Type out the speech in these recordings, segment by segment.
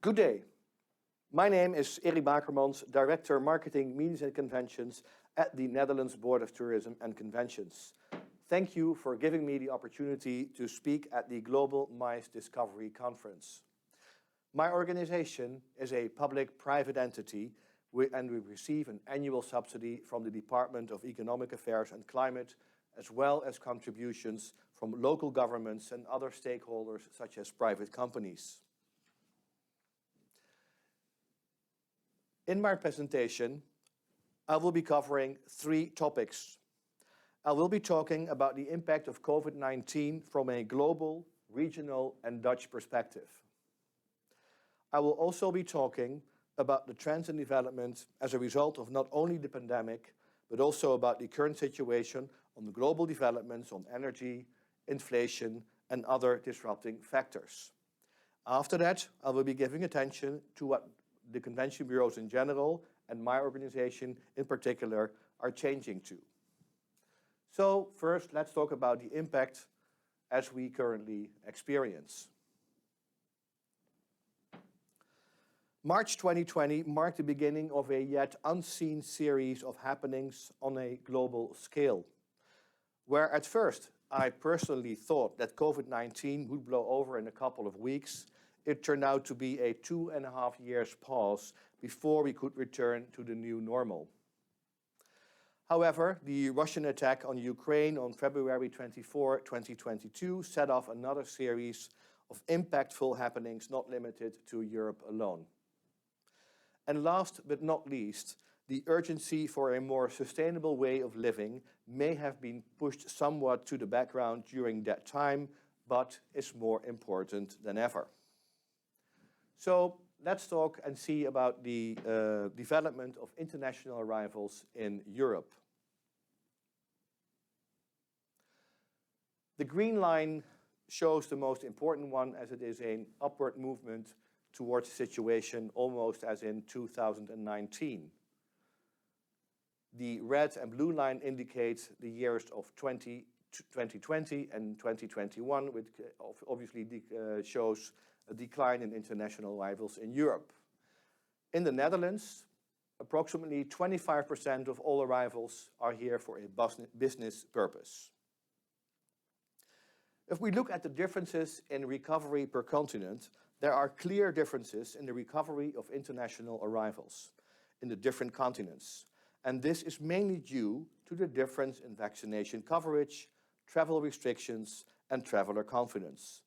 Good day. My name is Eric Bakermans, Director Marketing, Meetings and Conventions at the Netherlands Board of Tourism and Conventions. Thank you for giving me the opportunity to speak at the Global MICE Discovery Conference. My organization is a public-private entity and we receive an annual subsidy from the Department of Economic Affairs and Climate, as well as contributions from local governments and other stakeholders such as private companies. In my presentation, I will be covering 3 topics. I will be talking about the impact of COVID-19 from a global, regional, and Dutch perspective. I will also be talking about the trends and developments as a result of not only the pandemic, but also about the current situation on the global developments on energy, inflation, and other disrupting factors. After that, I will be giving attention to what the convention bureaus in general and my organization in particular are changing to. So first, let's talk about the impact as we currently experience. March 2020 marked the beginning of a yet unseen series of happenings on a global scale, where at first I personally thought that COVID-19 would blow over in a couple of weeks. It turned out to be a 2.5 years pause before we could return to the new normal. However, the Russian attack on Ukraine on February 24, 2022 set off another series of impactful happenings not limited to Europe alone. And last but not least, the urgency for a more sustainable way of living may have been pushed somewhat to the background during that time, but is more important than ever. So let's talk and see about the development of international arrivals in Europe. The green line shows the most important one, as it is an upward movement towards the situation almost as in 2019. The red and blue line indicates the years of 2020 and 2021, which obviously shows a decline in international arrivals in Europe. In the Netherlands, approximately 25% of all arrivals are here for a business purpose. If we look at the differences in recovery per continent, there are clear differences in the recovery of international arrivals in the different continents. And this is mainly due to the difference in vaccination coverage, travel restrictions, and traveler confidence.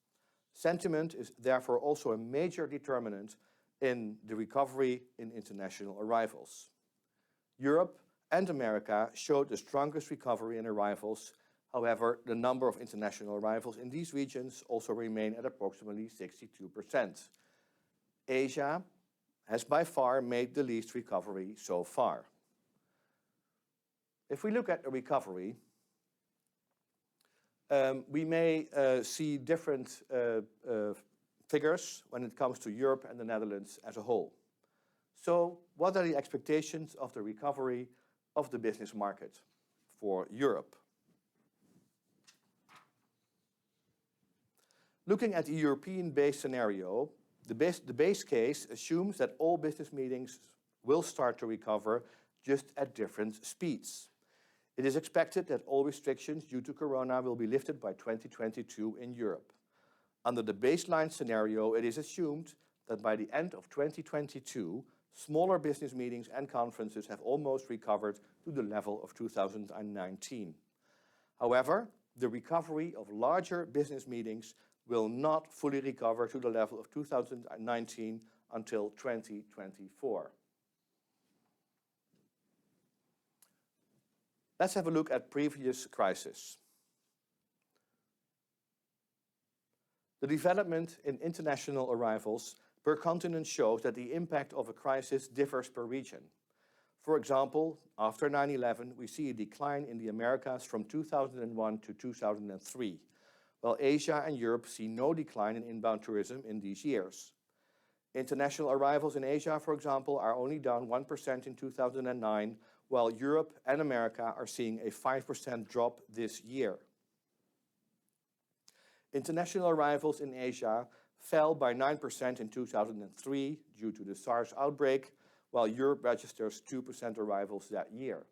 Sentiment is therefore also a major determinant in the recovery in international arrivals. Europe and America showed the strongest recovery in arrivals. However, the number of international arrivals in these regions also remain at approximately 62%. Asia has by far made the least recovery so far. If we look at the recovery, we may see different figures when it comes to Europe and the Netherlands as a whole. So what are the expectations of the recovery of the business market for Europe? Looking at the European-based scenario, the base case assumes that all business meetings will start to recover just at different speeds. It is expected that all restrictions due to Corona will be lifted by 2022 in Europe. Under the baseline scenario, it is assumed that by the end of 2022, smaller business meetings and conferences have almost recovered to the level of 2019. However, the recovery of larger business meetings will not fully recover to the level of 2019 until 2024. Let's have a look at previous crises. The development in international arrivals per continent shows that the impact of a crisis differs per region. For example, after 9/11, we see a decline in the Americas from 2001 to 2003, while Asia and Europe see no decline in inbound tourism in these years. International arrivals in Asia, for example, are only down 1% in 2009, while Europe and America are seeing a 5% drop this year. International arrivals in Asia fell by 9% in 2003 due to the SARS outbreak, while Europe registers 2% arrivals that year.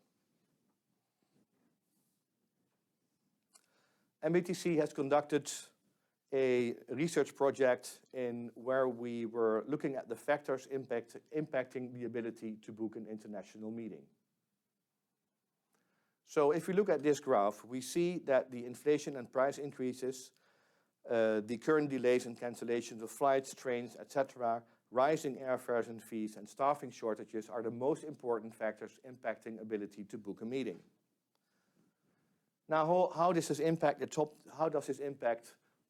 MBTC has conducted a research project where we were looking at the factors impacting the ability to book an international meeting. So if we look at this graph, we see that the inflation and price increases, the current delays and cancellations of flights, trains, etc., rising airfares and fees, and staffing shortages are the most important factors impacting ability to book a meeting. Now, how does this impact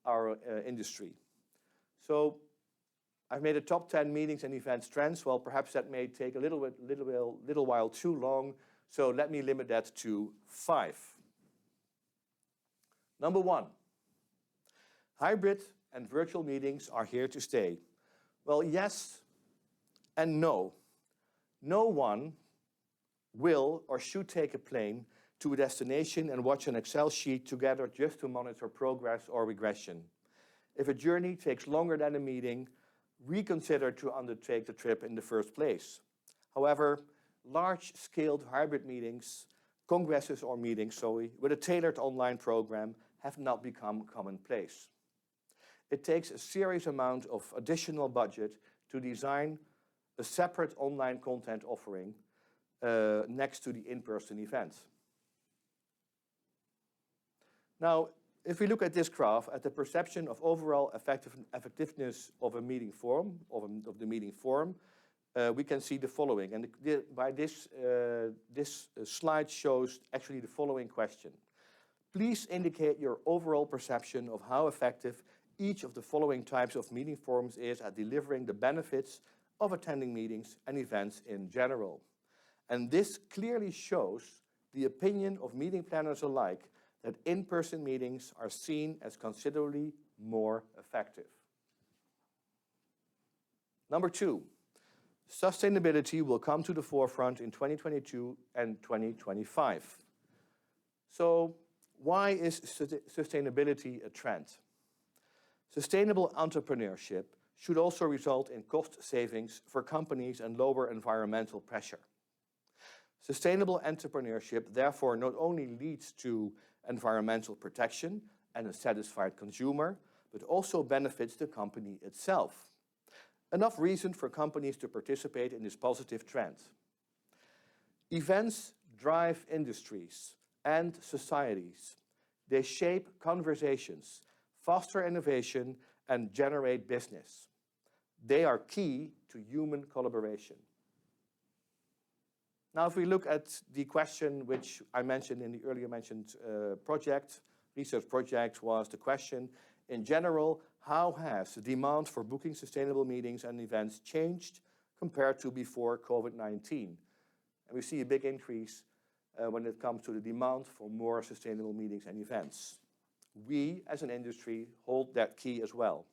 our industry? So I've made a top 10 meetings and events trends. Well, perhaps that may take a little while too long, so let me limit that to 5. Number 1, hybrid and virtual meetings are here to stay. Well, yes and no. No one will or should take a plane to a destination and watch an Excel sheet together just to monitor progress or regression. If a journey takes longer than a meeting, reconsider to undertake the trip in the first place. However, large-scale hybrid meetings, congresses or meetings, with a tailored online program have not become commonplace. It takes a serious amount of additional budget to design a separate online content offering next to the in-person event. Now, if we look at this graph, at the perception of overall effectiveness of a meeting forum, of the meeting forum, we can see the following. And this slide shows actually the following question. Please indicate your overall perception of how effective each of the following types of meeting forums is at delivering the benefits of attending meetings and events in general. And this clearly shows the opinion of meeting planners alike that in-person meetings are seen as considerably more effective. Number 2, sustainability will come to the forefront in 2022 and 2025. So why is sustainability a trend? Sustainable entrepreneurship should also result in cost savings for companies and lower environmental pressure. Sustainable entrepreneurship therefore not only leads to environmental protection and a satisfied consumer, but also benefits the company itself. Enough reason for companies to participate in this positive trend. Events drive industries and societies. They shape conversations, foster innovation, and generate business. They are key to human collaboration. Now, if we look at the question which I mentioned in the earlier mentioned research project was the question, in general, how has the demand for booking sustainable meetings and events changed compared to before COVID-19? And we see a big increase when it comes to the demand for more sustainable meetings and events. We, as an industry, hold that key as well.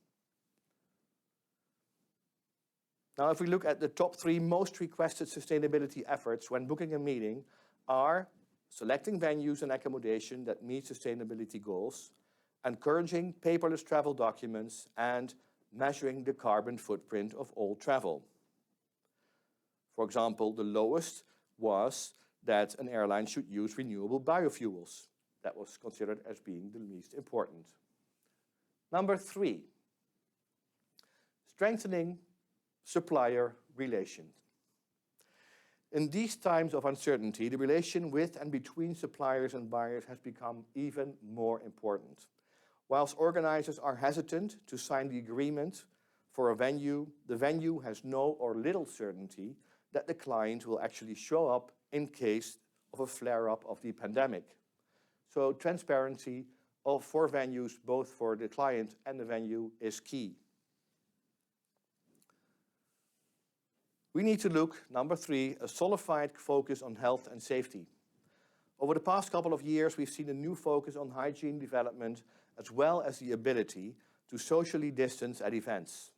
Now, if we look at the top 3 most requested sustainability efforts when booking a meeting are selecting venues and accommodation that meet sustainability goals, encouraging paperless travel documents, and measuring the carbon footprint of all travel. For example, the lowest was that an airline should use renewable biofuels. That was considered as being the least important. Number 3, strengthening supplier relations. In these times of uncertainty, the relation with and between suppliers and buyers has become even more important. Whilst organizers are hesitant to sign the agreement for a venue, the venue has no or little certainty that the client will actually show up in case of a flare-up of the pandemic. So transparency for venues, both for the client and the venue, is key. We need to look, number 3, a solidified focus on health and safety. Over the past couple of years, we've seen a new focus on hygiene development, as well as the ability to socially distance at events.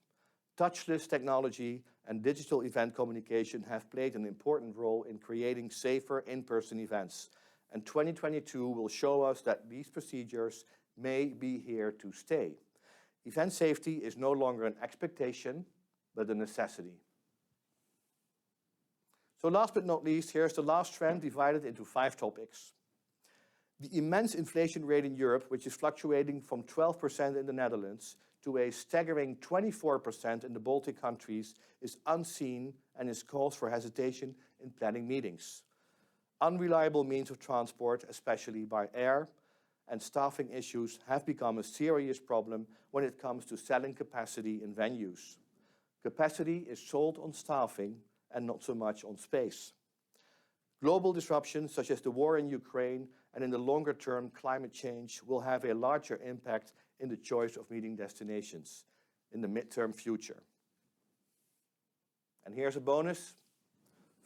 Touchless technology and digital event communication have played an important role in creating safer in-person events. And 2022 will show us that these procedures may be here to stay. Event safety is no longer an expectation, but a necessity. So last but not least, here's the last trend divided into 5 topics. The immense inflation rate in Europe, which is fluctuating from 12% in the Netherlands to a staggering 24% in the Baltic countries, is unseen and is cause for hesitation in planning meetings. Unreliable means of transport, especially by air, and staffing issues have become a serious problem when it comes to selling capacity in venues. Capacity is sold on staffing and not so much on space. Global disruptions such as the war in Ukraine and in the longer term climate change will have a larger impact in the choice of meeting destinations in the midterm future. And here's a bonus.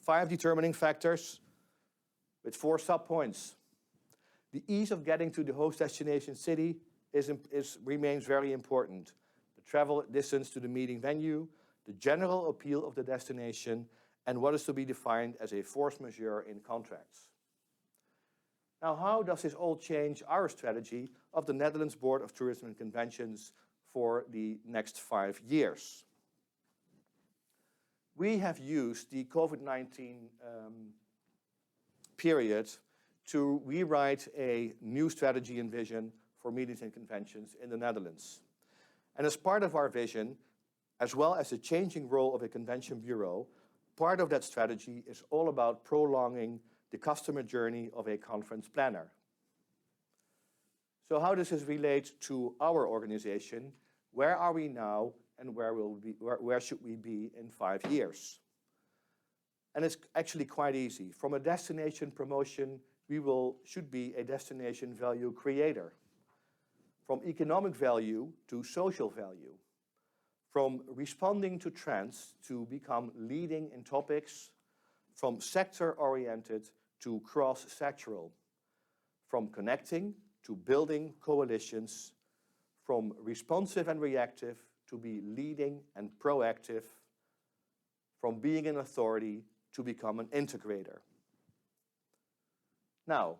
5 determining factors with 4 subpoints. The ease of getting to the host destination city remains very important. The travel distance to the meeting venue, the general appeal of the destination, and what is to be defined as a force majeure in contracts. Now, how does this all change our strategy of the Netherlands Board of Tourism and Conventions for the next 5 years? We have used the COVID-19 period to rewrite a new strategy and vision for meetings and conventions in the Netherlands. And as part of our vision, as well as the changing role of a convention bureau, part of that strategy is all about prolonging the customer journey of a conference planner. So how does this relate to our organization? Where are we now and where should we be in 5 years? And it's actually quite easy. From a destination promotion, we should be a destination value creator. From economic value to social value. From responding to trends to become leading in topics, from sector-oriented to cross-sectoral, from connecting to building coalitions, from responsive and reactive to be leading and proactive, from being an authority to become an integrator. Now,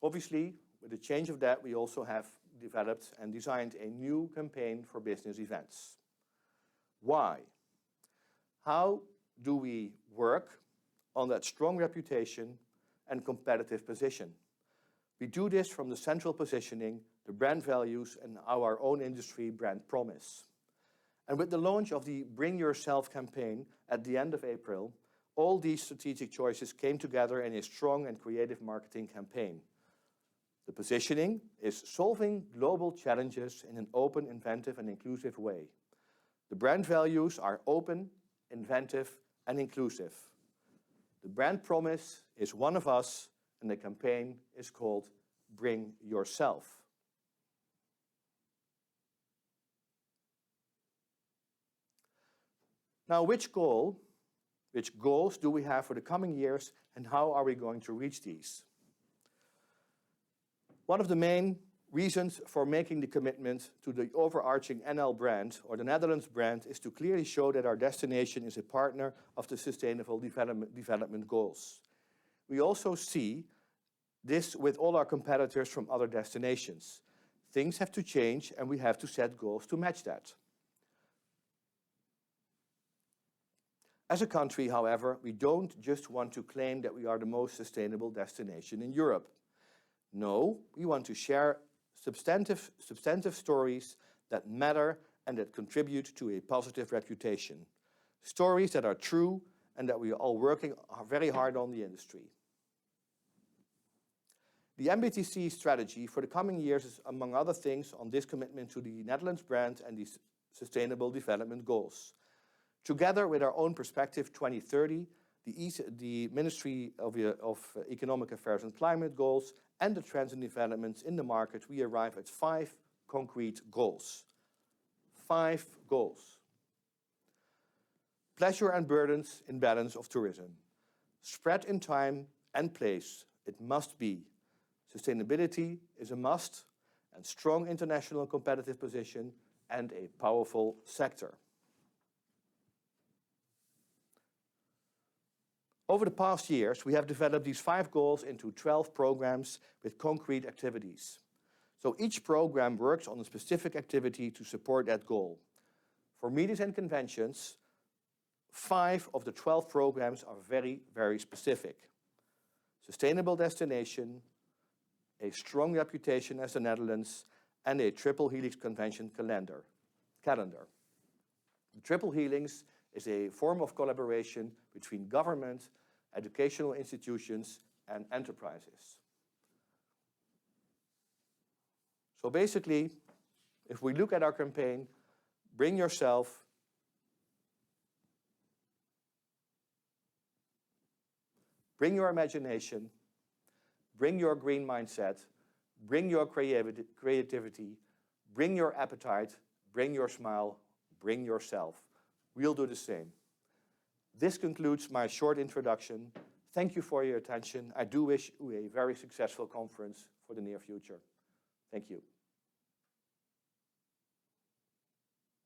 obviously, with the change of that, we also have developed and designed a new campaign for business events. Why? How do we work on that strong reputation and competitive position? We do this from the central positioning, the brand values, and our own industry brand promise. And with the launch of the Bring Yourself campaign at the end of April, all these strategic choices came together in a strong and creative marketing campaign. The positioning is solving global challenges in an open, inventive, and inclusive way. The brand values are open, inventive, and inclusive. The brand promise is one of us, and the campaign is called Bring Yourself. Now, which goals do we have for the coming years, and how are we going to reach these? One of the main reasons for making the commitment to the overarching NL brand, or the Netherlands brand, is to clearly show that our destination is a partner of the Sustainable Development Goals. We also see this with all our competitors from other destinations. Things have to change, and we have to set goals to match that. As a country, however, we don't just want to claim that we are the most sustainable destination in Europe. No, we want to share substantive stories that matter and that contribute to a positive reputation. Stories that are true and that we are all working very hard on the industry. The MBTC strategy for the coming years is, among other things, on this commitment to the Netherlands brand and the Sustainable Development Goals. Together with our own Perspective 2030, the Ministry of Economic Affairs and Climate Goals, and the trends and developments in the market, we arrive at 5 concrete goals. 5 goals. Pleasure and burdens in balance of tourism. Spread in time and place, it must be. Sustainability is a must, and strong international competitive position and a powerful sector. Over the past years, we have developed these 5 goals into 12 programs with concrete activities. So each program works on a specific activity to support that goal. For meetings and conventions, 5 of the 12 programs are very, very specific. Sustainable destination, a strong reputation as the Netherlands, and a triple helix convention calendar. The triple helix is a form of collaboration between government, educational institutions, and enterprises. So basically, if we look at our campaign, bring yourself, bring your imagination, bring your green mindset, bring your creativity, bring your appetite, bring your smile, bring yourself. We'll do the same. This concludes my short introduction. Thank you for your attention. I do wish you a very successful conference for the near future. Thank you.